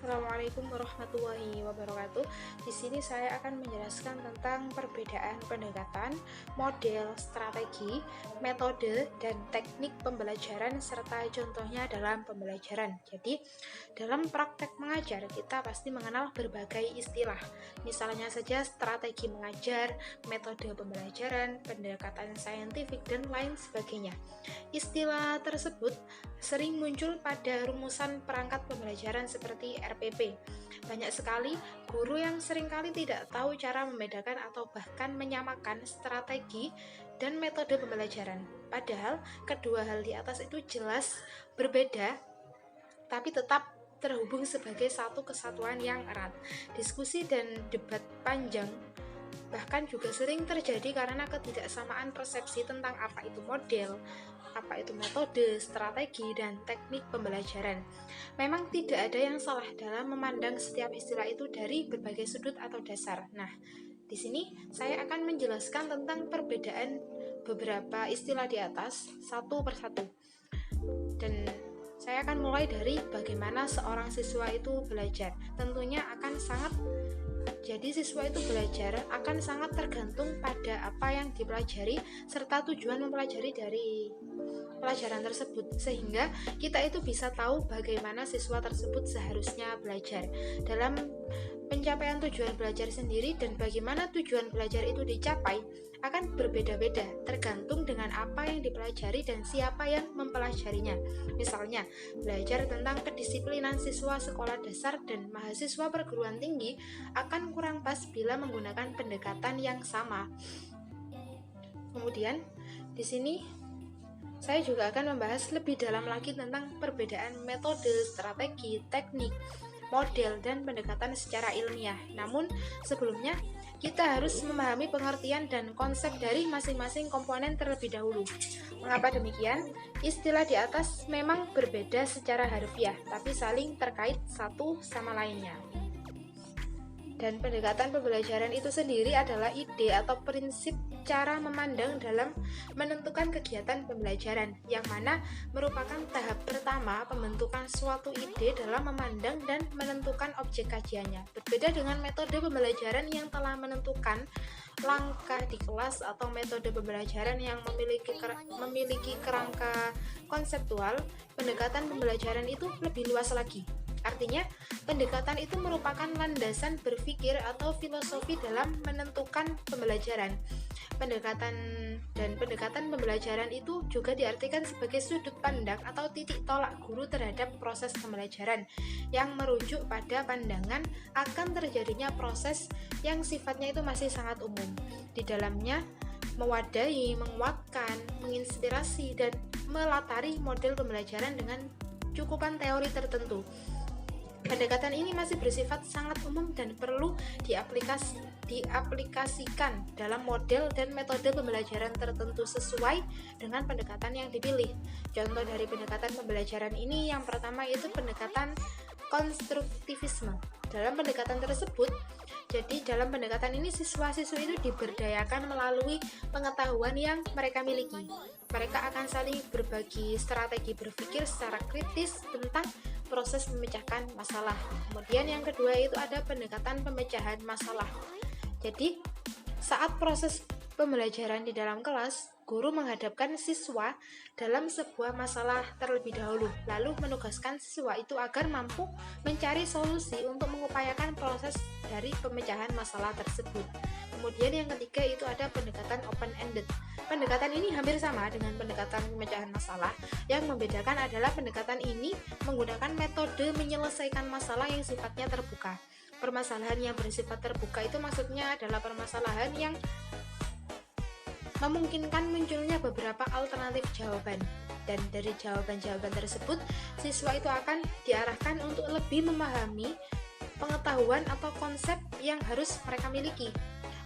Assalamualaikum warahmatullahi wabarakatuh. Di sini saya akan menjelaskan tentang perbedaan pendekatan, model, strategi, metode, dan teknik pembelajaran serta contohnya dalam pembelajaran. Jadi, dalam praktek mengajar kita pasti mengenal berbagai istilah. Misalnya saja strategi mengajar, metode pembelajaran, pendekatan saintifik, dan lain sebagainya. Istilah tersebut sering muncul pada rumusan perangkat pembelajaran seperti RPP. Banyak sekali guru yang seringkali tidak tahu cara membedakan atau bahkan menyamakan strategi dan metode pembelajaran. Padahal kedua hal di atas itu jelas berbeda, tapi tetap terhubung sebagai satu kesatuan yang erat. Diskusi dan debat panjang bahkan juga sering terjadi karena ketidaksamaan persepsi tentang apa itu model, apa itu metode, strategi, dan teknik pembelajaran. Memang tidak ada yang salah dalam memandang setiap istilah itu dari berbagai sudut atau dasar. Nah, di sini saya akan menjelaskan tentang perbedaan beberapa istilah di atas satu persatu. Dan saya akan mulai dari bagaimana seorang siswa itu belajar. Tentunya akan sangat siswa itu belajar akan sangat tergantung pada apa yang dipelajari serta tujuan mempelajari dari pelajaran tersebut, sehingga kita itu bisa tahu bagaimana siswa tersebut seharusnya belajar. Dalam pencapaian tujuan belajar sendiri dan bagaimana tujuan belajar itu dicapai akan berbeda-beda tergantung dengan apa yang dipelajari dan siapa yang mempelajarinya. Misalnya, belajar tentang kedisiplinan siswa sekolah dasar dan mahasiswa perguruan tinggi akan kurang pas bila menggunakan pendekatan yang sama. Kemudian, di sini saya juga akan membahas lebih dalam lagi tentang perbedaan metode, strategi, teknik, model, dan pendekatan secara ilmiah. Namun, sebelumnya kita harus memahami pengertian dan konsep dari masing-masing komponen terlebih dahulu. Mengapa demikian? Istilah di atas memang berbeda secara harfiah, tapi saling terkait satu sama lainnya. Dan pendekatan pembelajaran itu sendiri adalah ide atau prinsip cara memandang dalam menentukan kegiatan pembelajaran, yang mana merupakan tahap pertama pembentukan suatu ide dalam memandang dan menentukan objek kajiannya. Berbeda dengan metode pembelajaran yang telah menentukan langkah di kelas atau metode pembelajaran yang memiliki kerangka konseptual, pendekatan pembelajaran itu lebih luas lagi. Artinya, pendekatan itu merupakan landasan berpikir atau filosofi dalam menentukan pembelajaran. Pendekatan pembelajaran itu juga diartikan sebagai sudut pandang atau titik tolak guru terhadap proses pembelajaran yang merujuk pada pandangan akan terjadinya proses yang sifatnya itu masih sangat umum. Di dalamnya mewadahi, menguatkan, menginspirasi, dan melatari model pembelajaran dengan cukupan teori tertentu. Pendekatan ini masih bersifat sangat umum dan perlu diaplikasikan dalam model dan metode pembelajaran tertentu sesuai dengan pendekatan yang dipilih. Contoh dari pendekatan pembelajaran ini yang pertama yaitu pendekatan konstruktivisme. Dalam pendekatan ini siswa-siswi itu diberdayakan melalui pengetahuan yang mereka miliki. Mereka akan saling berbagi strategi berpikir secara kritis tentang proses memecahkan masalah. Kemudian yang kedua itu ada pendekatan pemecahan masalah. Jadi, saat proses pembelajaran di dalam kelas, guru menghadapkan siswa dalam sebuah masalah terlebih dahulu, lalu menugaskan siswa itu agar mampu mencari solusi untuk mengupayakan proses dari pemecahan masalah tersebut. Kemudian yang ketiga itu ada pendekatan open-ended. Pendekatan ini hampir sama dengan pendekatan pemecahan masalah. Yang membedakan adalah pendekatan ini menggunakan metode menyelesaikan masalah yang sifatnya terbuka. Permasalahan yang bersifat terbuka itu maksudnya adalah permasalahan yang memungkinkan munculnya beberapa alternatif jawaban. Dan dari jawaban-jawaban tersebut, siswa itu akan diarahkan untuk lebih memahami pengetahuan atau konsep yang harus mereka miliki.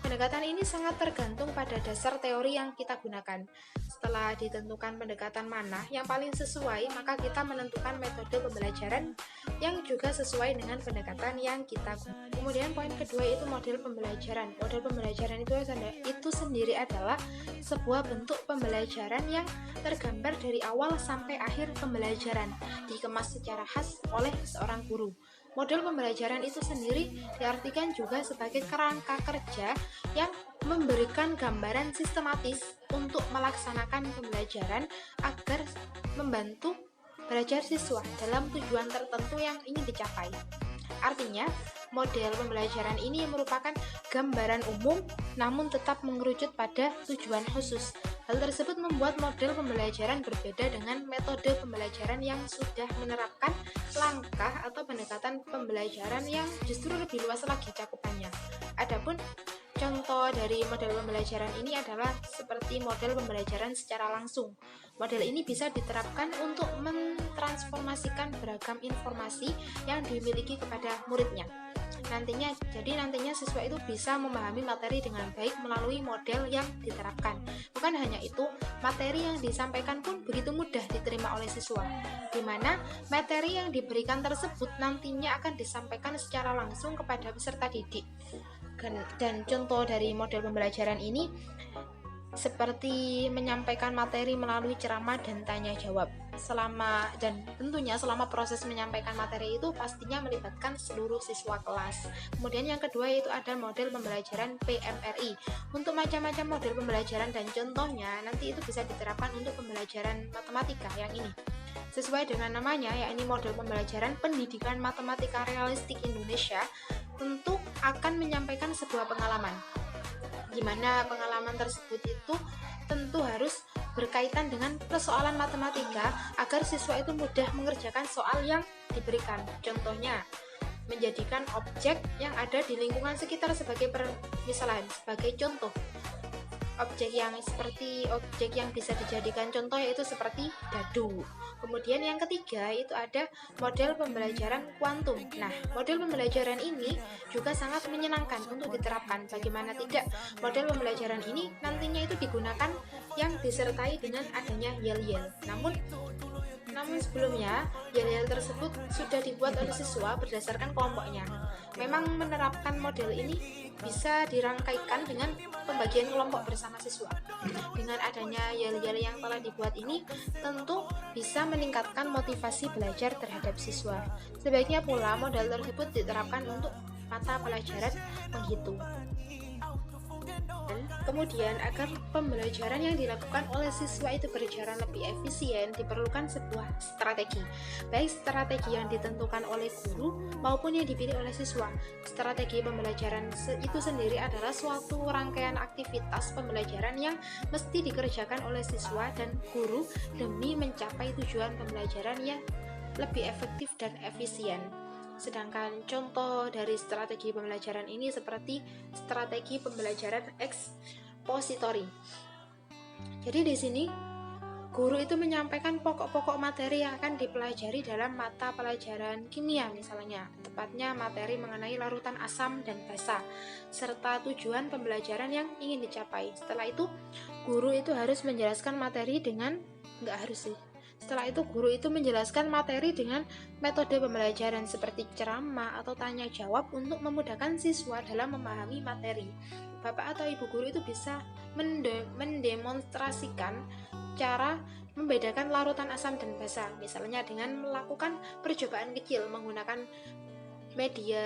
Pendekatan ini sangat tergantung pada dasar teori yang kita gunakan. Setelah ditentukan pendekatan mana yang paling sesuai, maka kita menentukan metode pembelajaran yang juga sesuai dengan pendekatan yang kita gunakan. Kemudian poin kedua itu model pembelajaran. Model pembelajaran itu sendiri adalah sebuah bentuk pembelajaran yang tergambar dari awal sampai akhir pembelajaran, dikemas secara khas oleh seorang guru. Model pembelajaran itu sendiri diartikan juga sebagai kerangka kerja yang memberikan gambaran sistematis untuk melaksanakan pembelajaran agar membantu belajar siswa dalam tujuan tertentu yang ingin dicapai. Artinya, model pembelajaran ini merupakan gambaran umum namun tetap mengerucut pada tujuan khusus. Hal tersebut membuat model pembelajaran berbeda dengan metode pembelajaran yang sudah menerapkan langkah atau pendekatan pembelajaran yang justru lebih luas lagi cakupannya. Adapun contoh dari model pembelajaran ini adalah seperti model pembelajaran secara langsung. Model ini bisa diterapkan untuk mentransformasikan beragam informasi yang dimiliki kepada muridnya. Nantinya siswa itu bisa memahami materi dengan baik melalui model yang diterapkan. Bukan hanya itu, materi yang disampaikan pun begitu mudah diterima oleh siswa, di mana materi yang diberikan tersebut nantinya akan disampaikan secara langsung kepada peserta didik. Dan contoh dari model pembelajaran ini seperti menyampaikan materi melalui ceramah dan tanya jawab. Tentunya selama proses menyampaikan materi itu pastinya melibatkan seluruh siswa kelas. Kemudian yang kedua yaitu ada model pembelajaran PMRI. Untuk macam-macam model pembelajaran dan contohnya nanti itu bisa diterapkan untuk pembelajaran matematika yang ini. Sesuai dengan namanya, yakni model pembelajaran pendidikan matematika realistik Indonesia, tentu akan menyampaikan sebuah pengalaman, di mana pengalaman tersebut itu tentu harus berkaitan dengan persoalan matematika agar siswa itu mudah mengerjakan soal yang diberikan. Contohnya, menjadikan objek yang ada di lingkungan sekitar sebagai permisalan. Sebagai contoh, objek yang bisa dijadikan contoh yaitu seperti dadu. Kemudian yang ketiga itu ada model pembelajaran kuantum. Nah, model pembelajaran ini juga sangat menyenangkan untuk diterapkan. Bagaimana tidak, model pembelajaran ini nantinya itu digunakan yang disertai dengan adanya yel-yel. Namun sebelumnya, yel-yel tersebut sudah dibuat oleh siswa berdasarkan kelompoknya. Memang menerapkan model ini bisa dirangkaikan dengan pembagian kelompok bersama siswa. Dengan adanya yel-yel yang telah dibuat ini, tentu bisa meningkatkan motivasi belajar terhadap siswa. Sebaiknya pula model tersebut diterapkan untuk mata pelajaran menghitung. Kemudian, agar pembelajaran yang dilakukan oleh siswa itu berjalan lebih efisien, diperlukan sebuah strategi. Baik strategi yang ditentukan oleh guru maupun yang dipilih oleh siswa. Strategi pembelajaran itu sendiri adalah suatu rangkaian aktivitas pembelajaran yang mesti dikerjakan oleh siswa dan guru demi mencapai tujuan pembelajaran yang lebih efektif dan efisien. Sedangkan contoh dari strategi pembelajaran ini seperti strategi pembelajaran ekspositori. Jadi di sini guru itu menyampaikan pokok-pokok materi yang akan dipelajari dalam mata pelajaran kimia misalnya, tepatnya materi mengenai larutan asam dan basa, serta tujuan pembelajaran yang ingin dicapai. Setelah itu, guru itu harus menjelaskan materi dengan guru itu menjelaskan materi dengan metode pembelajaran seperti ceramah atau tanya jawab untuk memudahkan siswa dalam memahami materi. Bapak atau ibu guru itu bisa mendemonstrasikan cara membedakan larutan asam dan basa, misalnya dengan melakukan percobaan kecil menggunakan media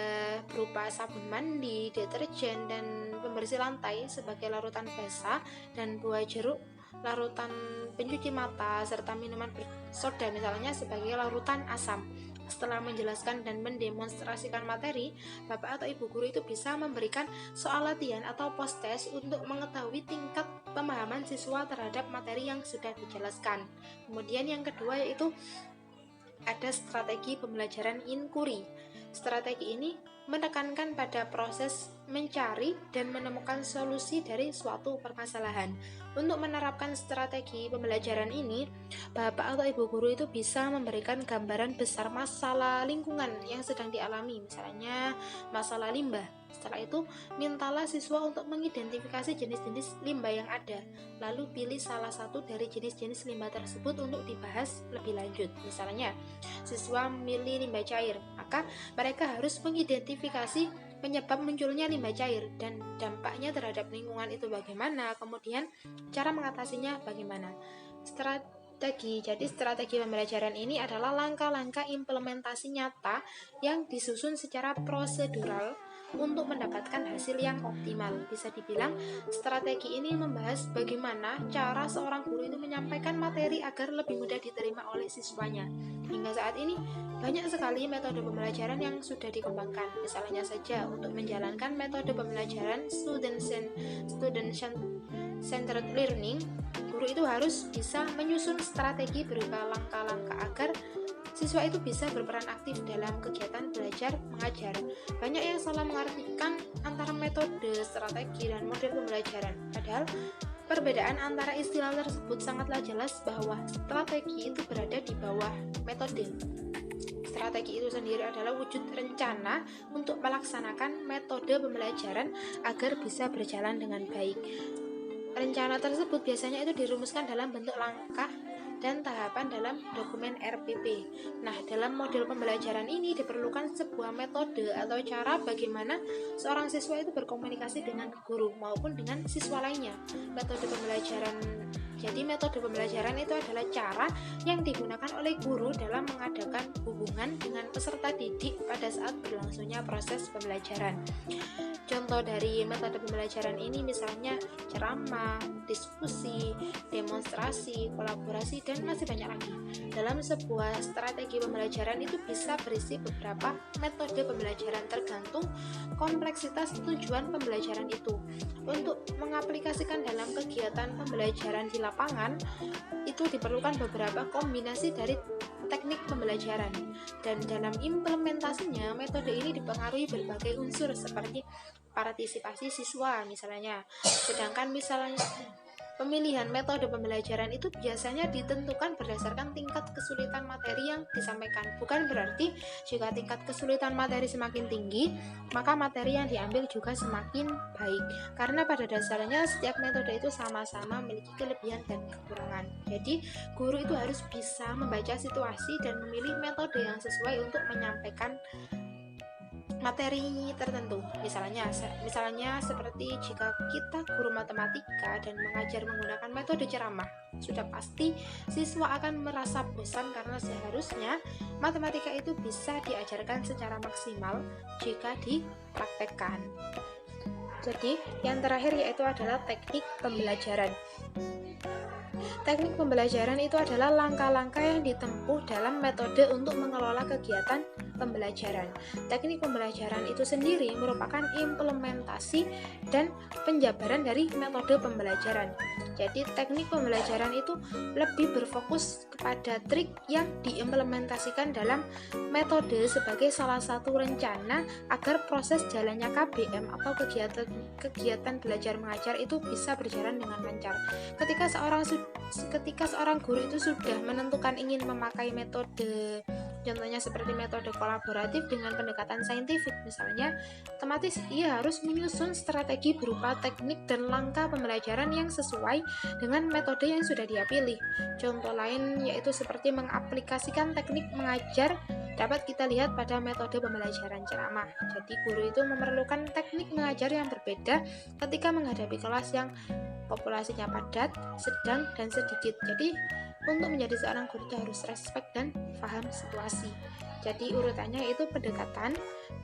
berupa sabun mandi, deterjen, dan pembersih lantai sebagai larutan basa, dan buah jeruk larutan pencuci mata, serta minuman bersoda misalnya sebagai larutan asam. Setelah menjelaskan dan mendemonstrasikan materi, Bapak atau Ibu guru itu bisa memberikan soal latihan atau post-test untuk mengetahui tingkat pemahaman siswa terhadap materi yang sudah dijelaskan. Kemudian yang kedua yaitu ada strategi pembelajaran inkuri. Strategi ini menekankan pada proses mencari dan menemukan solusi dari suatu permasalahan. Untuk menerapkan strategi pembelajaran ini, Bapak atau Ibu guru itu bisa memberikan gambaran besar masalah lingkungan yang sedang dialami, misalnya masalah limbah. Setelah itu, mintalah siswa untuk mengidentifikasi jenis-jenis limbah yang ada, lalu pilih salah satu dari jenis-jenis limbah tersebut untuk dibahas lebih lanjut. Misalnya, siswa memilih limbah cair, maka mereka harus mengidentifikasi penyebab munculnya limbah cair dan dampaknya terhadap lingkungan itu bagaimana, kemudian cara mengatasinya bagaimana. Jadi strategi pembelajaran ini adalah langkah-langkah implementasi nyata yang disusun secara prosedural untuk mendapatkan hasil yang optimal. Bisa dibilang, strategi ini membahas bagaimana cara seorang guru itu menyampaikan materi agar lebih mudah diterima oleh siswanya. Hingga saat ini, banyak sekali metode pembelajaran yang sudah dikembangkan. Misalnya saja, untuk menjalankan metode pembelajaran student-centered learning, guru itu harus bisa menyusun strategi berupa langkah-langkah agar siswa itu bisa berperan aktif dalam kegiatan belajar mengajar. Banyak yang salah mengartikan antara metode, strategi, dan model pembelajaran. Padahal perbedaan antara istilah tersebut sangatlah jelas bahwa strategi itu berada di bawah metode. Strategi itu sendiri adalah wujud rencana untuk melaksanakan metode pembelajaran agar bisa berjalan dengan baik. Rencana tersebut biasanya itu dirumuskan dalam bentuk langkah dan tahapan dalam dokumen RPP. Nah, dalam model pembelajaran ini diperlukan sebuah metode atau cara bagaimana seorang siswa itu berkomunikasi dengan guru maupun dengan siswa lainnya. Metode pembelajaran itu adalah cara yang digunakan oleh guru dalam mengadakan hubungan dengan peserta didik pada saat berlangsungnya proses pembelajaran. Contoh dari metode pembelajaran ini misalnya ceramah, diskusi, demonstrasi, kolaborasi, dan masih banyak lagi. Dalam sebuah strategi pembelajaran itu bisa berisi beberapa metode pembelajaran tergantung kompleksitas tujuan pembelajaran itu. Untuk mengaplikasikan dalam kegiatan pembelajaran di lapangan, itu diperlukan beberapa kombinasi dari teknik pembelajaran, dan dalam implementasinya metode ini dipengaruhi berbagai unsur seperti partisipasi siswa misalnya. Sedangkan misalnya pemilihan metode pembelajaran itu biasanya ditentukan berdasarkan tingkat kesulitan materi yang disampaikan. Bukan berarti jika tingkat kesulitan materi semakin tinggi, maka materi yang diambil juga semakin baik. Karena pada dasarnya setiap metode itu sama-sama memiliki kelebihan dan kekurangan. Jadi, guru itu harus bisa membaca situasi dan memilih metode yang sesuai untuk menyampaikan materi tertentu. Misalnya seperti jika kita guru matematika dan mengajar menggunakan metode ceramah, sudah pasti siswa akan merasa bosan karena seharusnya matematika itu bisa diajarkan secara maksimal jika dipraktekkan. Jadi, yang terakhir yaitu adalah teknik pembelajaran. Teknik pembelajaran itu adalah langkah-langkah yang ditempuh dalam metode untuk mengelola kegiatan pembelajaran. Teknik pembelajaran itu sendiri merupakan implementasi dan penjabaran dari metode pembelajaran. Jadi, teknik pembelajaran itu lebih berfokus kepada trik yang diimplementasikan dalam metode sebagai salah satu rencana agar proses jalannya KBM atau kegiatan belajar mengajar itu bisa berjalan dengan lancar. Ketika seorang guru itu sudah menentukan ingin memakai metode, contohnya seperti metode kolaboratif dengan pendekatan saintifik misalnya, otomatis ia harus menyusun strategi berupa teknik dan langkah pembelajaran yang sesuai dengan metode yang sudah dia pilih. Contoh lain yaitu seperti mengaplikasikan teknik mengajar dapat kita lihat pada metode pembelajaran ceramah. Jadi guru itu memerlukan teknik mengajar yang berbeda ketika menghadapi kelas yang populasinya padat, sedang, dan sedikit. Jadi untuk menjadi seorang guru itu harus respect dan paham situasi. Jadi urutannya itu pendekatan,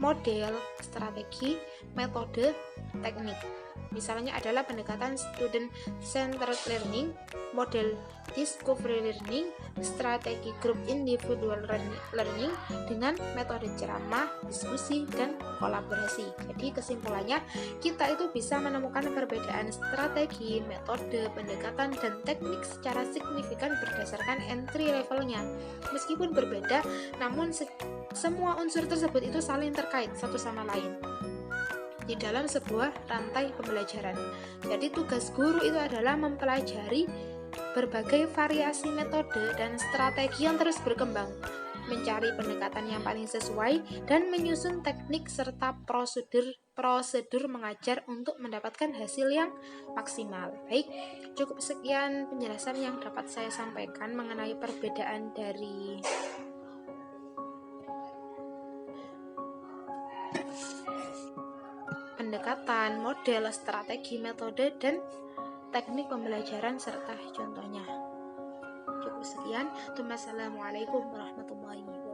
model, strategi, metode, teknik. Misalnya adalah pendekatan student centered learning, model discovery learning, strategi group individual learning dengan metode ceramah, diskusi, dan kolaborasi. Jadi kesimpulannya, kita itu bisa menemukan perbedaan strategi, metode, pendekatan, dan teknik secara signifikan berdasarkan entry levelnya. Meskipun berbeda, namun semua unsur tersebut itu saling terkait satu sama lain di dalam sebuah rantai pembelajaran. Jadi tugas guru itu adalah mempelajari berbagai variasi metode dan strategi yang terus berkembang, mencari pendekatan yang paling sesuai, dan menyusun teknik serta prosedur mengajar untuk mendapatkan hasil yang maksimal. Baik, cukup sekian penjelasan yang dapat saya sampaikan mengenai perbedaan dari pendekatan, model, strategi, metode, dan teknik pembelajaran serta contohnya. Cukup sekian. Wassalamualaikum warahmatullahi wabarakatuh.